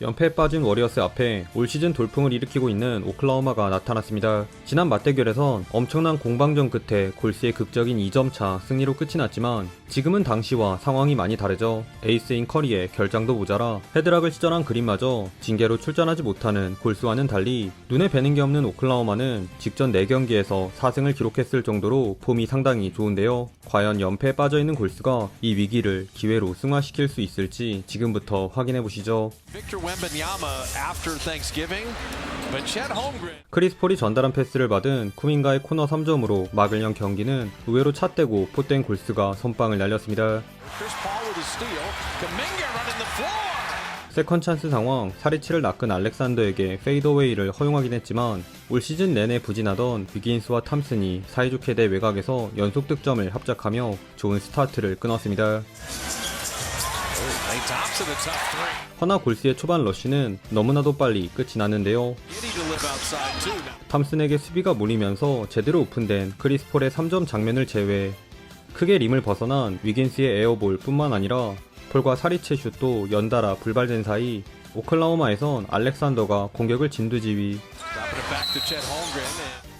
연패에 빠진 워리어스 앞에 올 시즌 돌풍을 일으키고 있는 오클라호마가 나타났습니다. 지난 맞대결에선 엄청난 공방전 끝에 골스의 극적인 2점차 승리로 끝이 났지만 지금은 당시와 상황이 많이 다르죠. 에이스인 커리의 결장도 모자라 헤드락을 시전한 그린마저 징계로 출전하지 못하는 골스와는 달리 눈에 뵈는 게 없는 오클라호마는 직전 4경기에서 4승을 기록했을 정도로 폼이 상당히 좋은데요. 과연 연패에 빠져있는 골스가 이 위기를 기회로 승화시킬 수 있을지 지금부터 확인해보시죠. 크리스 폴이 전달한 패스를 받은 쿠민가의 코너 3점으로 막을 연 경기는 의외로 찻대고 포된 골스가 선빵을 날렸습니다. 세컨 찬스 상황, 사리치를 낚은 알렉산더에게 페이더웨이를 허용하긴 했지만 올 시즌 내내 부진하던 위긴스와 탐슨이 사이좋게 대 외곽에서 연속 득점을 합작하며 좋은 스타트를 끊었습니다. 허나 골스의 초반 러쉬는 너무나도 빨리 끝이 났는데요. 탐슨에게 수비가 몰리면서 제대로 오픈된 크리스 폴의 3점 장면을 제외 크게 림을 벗어난 위긴스의 에어볼 뿐만 아니라 폴과 사리체 슛도 연달아 불발된 사이 오클라호마에선 알렉산더가 공격을 진두지휘.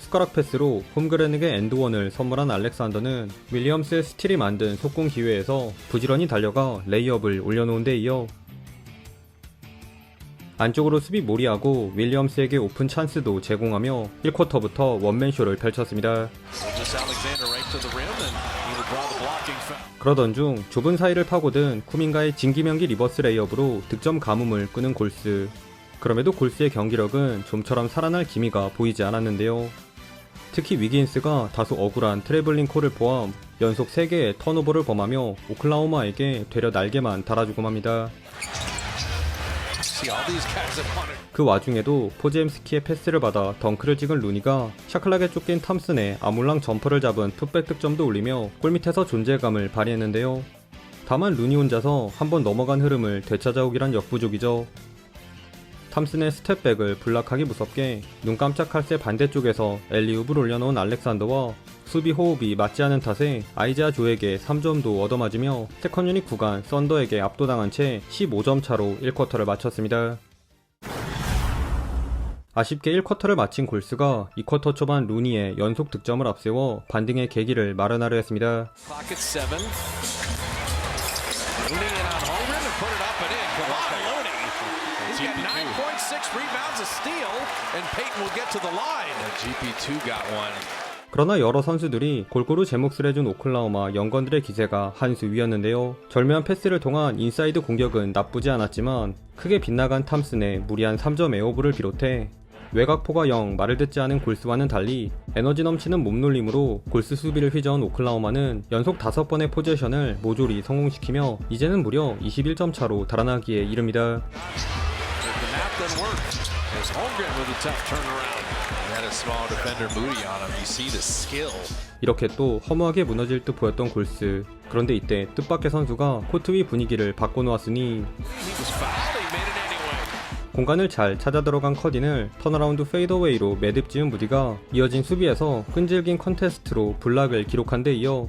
숟가락 패스로 홈그렌에게 엔드원을 선물한 알렉산더는 윌리엄스의 스틸이 만든 속공 기회에서 부지런히 달려가 레이업을 올려놓은 데 이어 안쪽으로 수비 몰이하고 윌리엄스에게 오픈 찬스도 제공하며 1쿼터부터 원맨쇼를 펼쳤습니다. 그러던 중 좁은 사이를 파고든 쿠민가의 진기명기 리버스 레이업으로 득점 가뭄을 끄는 골스. 그럼에도 골스의 경기력은 좀처럼 살아날 기미가 보이지 않았는데요. 특히 위긴스가 다소 억울한 트래블링 콜을 포함 연속 3개의 턴오버를 범하며 오클라호마에게 되려 날개만 달아주고 맙니다. 그 와중에도 포지엠스키의 패스를 받아 덩크를 찍은 루니가 샤클락에 쫓긴 탐슨의 아몰랑 점퍼를 잡은 풋백 득점도 올리며 골밑에서 존재감을 발휘했는데요. 다만 루니 혼자서 한번 넘어간 흐름을 되찾아오기란 역부족이죠. 탐슨의 스텝백을 블락하기 무섭게 눈 깜짝할 새 반대쪽에서 엘리웁을 올려놓은 알렉산더와 수비 호흡이 맞지 않은 탓에 아이자 조에게 3점도 얻어맞으며 세컨 유닛 구간 썬더에게 압도당한 채 15점 차로 1쿼터를 마쳤습니다. 아쉽게 1쿼터를 마친 골스가 2쿼터 초반 루니의 연속 득점을 앞세워 반등의 계기를 마련하려 했습니다. 그러나 여러 선수들이 골고루 제 몫을 해준 오클라호마 영건들의 기세가 한 수 위였는데요. 절묘한 패스를 통한 인사이드 공격은 나쁘지 않았지만 크게 빗나간 탐슨의 무리한 3점 에어볼을 비롯해 외곽포가 영 말을 듣지 않은 골스와는 달리 에너지 넘치는 몸놀림으로 골스 수비를 휘저은 오클라호마는 연속 5번의 포제션을 모조리 성공시키며 이제는 무려 21점 차로 달아나기에 이릅니다. 이렇게 또 허무하게 무너질 듯 보였던 골스. 그런데 이때 뜻밖의 선수가 코트 위 분위기를 바꿔놓았으니 공간을 잘 찾아 들어간 커딘을 턴어라운드 페이더웨이로 매듭 지은 무디가 이어진 수비에서 끈질긴 컨테스트로 블락을 기록한 데 이어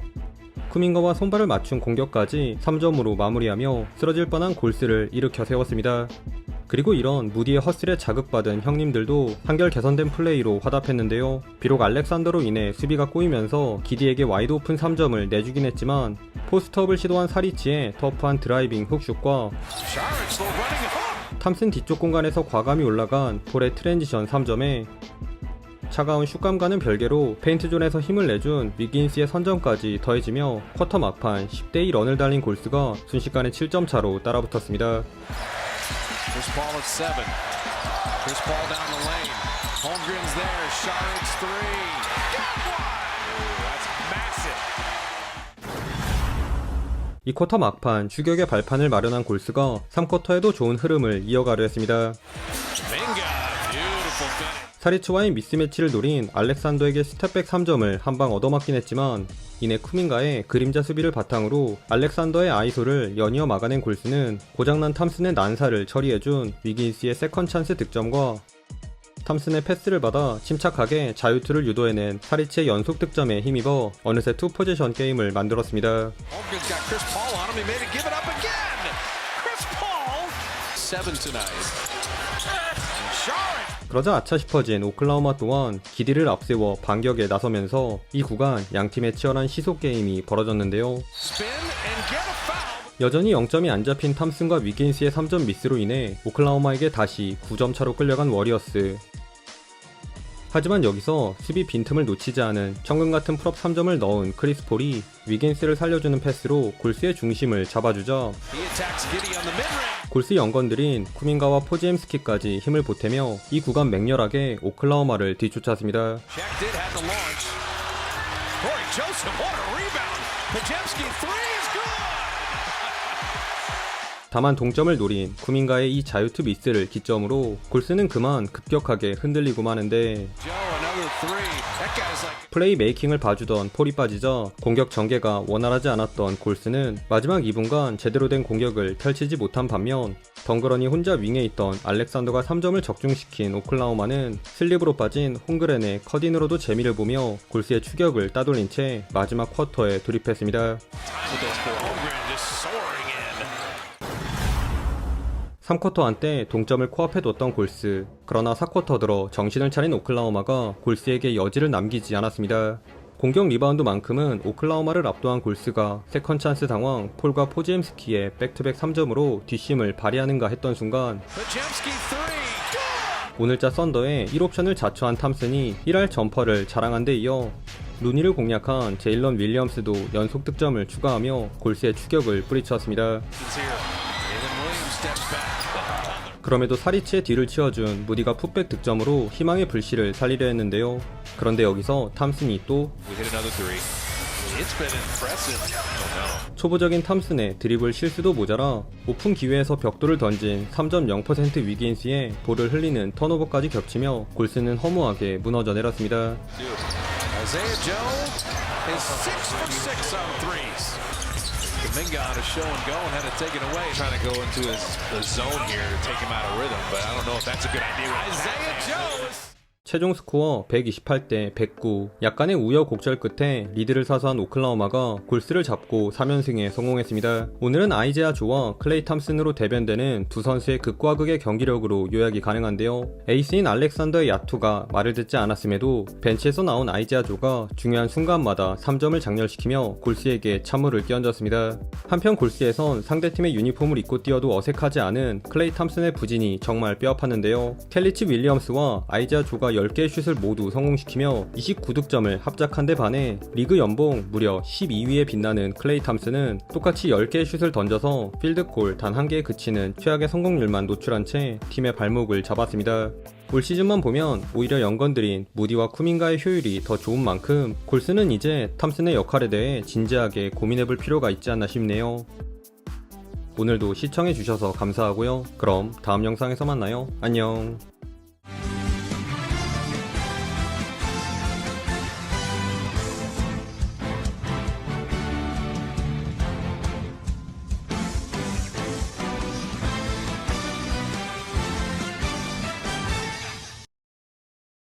쿠민가와 손발을 맞춘 공격까지 3점으로 마무리하며 쓰러질 뻔한 골스를 일으켜 세웠습니다. 그리고 이런 무디의 허슬에 자극받은 형님들도 한결 개선된 플레이로 화답했는데요. 비록 알렉산더로 인해 수비가 꼬이면서 기디에게 와이드 오픈 3점을 내주긴 했지만 포스트업을 시도한 사리치의 터프한 드라이빙 훅슛과 탐슨 뒤쪽 공간에서 과감히 올라간 폴의 트랜지션 3점에 차가운 슛감과는 별개로 페인트존에서 힘을 내준 위긴스의 선점까지 더해지며 쿼터 막판 10대2 런을 달린 골스가 순식간에 7점 차로 따라붙었습니다. Chris Paul at 7. Chris Paul down the lane. Holmgren's there. Sharik's 3. Ooh, that's massive. 이 쿼터 막판 추격의 발판을 마련한 골스가 3쿼터에도 좋은 흐름을 이어가려 했습니다. 사리츠와의 미스매치를 노린 알렉산더에게 스텝백 3점을 한방 얻어맞긴 했지만 이내 쿠민가의 그림자 수비를 바탕으로 알렉산더의 아이소를 연이어 막아낸 골스는 고장난 탐슨의 난사를 처리해준 위긴스의 세컨 찬스 득점과 탐슨의 패스를 받아 침착하게 자유투를 유도해낸 사리치의 연속 득점에 힘입어 어느새 투 포지션 게임을 만들었습니다. 그러자 아차 싶어진 오클라호마 또한 기디를 앞세워 반격에 나서면서 이 구간 양팀의 치열한 시속 게임이 벌어졌는데요. 여전히 0점이 안 잡힌 탐슨과 위긴스의 3점 미스로 인해 오클라호마에게 다시 9점 차로 끌려간 워리어스. 하지만 여기서 수비 빈틈을 놓치지 않은 천금같은 풀업 3점을 넣은 크리스 폴이 위긴스를 살려주는 패스로 골스의 중심을 잡아주자 골스 연건들인 쿠민가와 포지엠스키까지 힘을 보태며 이 구간 맹렬하게 오클라호마를 뒤쫓았습니다. 다만 동점을 노린 쿠민가의 이 자유투 미스를 기점으로 골스는 그만 급격하게 흔들리고 마는데 플레이 메이킹을 봐주던 폴이 빠지자 공격 전개가 원활하지 않았던 골스는 마지막 2분간 제대로 된 공격을 펼치지 못한 반면 덩그러니 혼자 윙에 있던 알렉산더가 3점을 적중시킨 오클라호마는 슬립으로 빠진 홍그렌의 컷인으로도 재미를 보며 골스의 추격을 따돌린 채 마지막 쿼터에 돌입했습니다. 3쿼터 한때 동점을 코앞에 뒀던 골스. 그러나 4쿼터 들어 정신을 차린 오클라호마가 골스에게 여지를 남기지 않았습니다. 공격 리바운드만큼은 오클라호마를 압도한 골스가 세컨 찬스 상황 폴과 포지엠스키의 백투백 3점으로 뒷심을 발휘하는가 했던 순간 오늘자 썬더의 1옵션을 자처한 탐슨이 1할 점퍼를 자랑한 데 이어 루니를 공략한 제일런 윌리엄스도 연속 득점을 추가하며 골스의 추격을 뿌리쳤습니다. 그럼에도 사리치의 뒤를 치워준 무디가 풋백 득점으로 희망의 불씨를 살리려 했는데요. 그런데 여기서 탐슨이 또 초보적인 탐슨의 드리블 실수도 모자라 오픈 기회에서 벽돌을 던진 3.0% 위긴스에 볼을 흘리는 턴오버까지 겹치며 골스는 허무하게 무너져 내렸습니다. Kuminga on a show and go and had it taken away. Trying to go into the zone here to take him out of rhythm, but I don't know if that's a good idea. Isaiah Jones! 최종 스코어 128대 109. 약간의 우여곡절 끝에 리드를 사수한 오클라호마가 골스를 잡고 3연승에 성공했습니다. 오늘은 아이제아 조와 클레이 탐슨으로 대변되는 두 선수의 극과 극의 경기력으로 요약이 가능한데요. 에이스인 알렉산더의 야투가 말을 듣지 않았음에도 벤치에서 나온 아이제아 조가 중요한 순간마다 3점을 장렬시키며 골스에게 찬물을 끼얹었습니다. 한편 골스에선 상대팀의 유니폼을 입고 뛰어도 어색하지 않은 클레이 탐슨의 부진이 정말 뼈아팠는데요. 켈리치 윌리엄스와 아이제아 조가 10개의 슛을 모두 성공시키며 29득점을 합작한 데 반해 리그 연봉 무려 12위에 빛나는 클레이 탐슨은 똑같이 10개의 슛을 던져서 필드골 단 1개에 그치는 최악의 성공률만 노출한 채 팀의 발목을 잡았습니다. 올 시즌만 보면 오히려 연건들인 무디와 쿠민가의 효율이 더 좋은 만큼 골스는 이제 탐슨의 역할에 대해 진지하게 고민해볼 필요가 있지 않나 싶네요. 오늘도 시청해주셔서 감사하고요. 그럼 다음 영상에서 만나요. 안녕.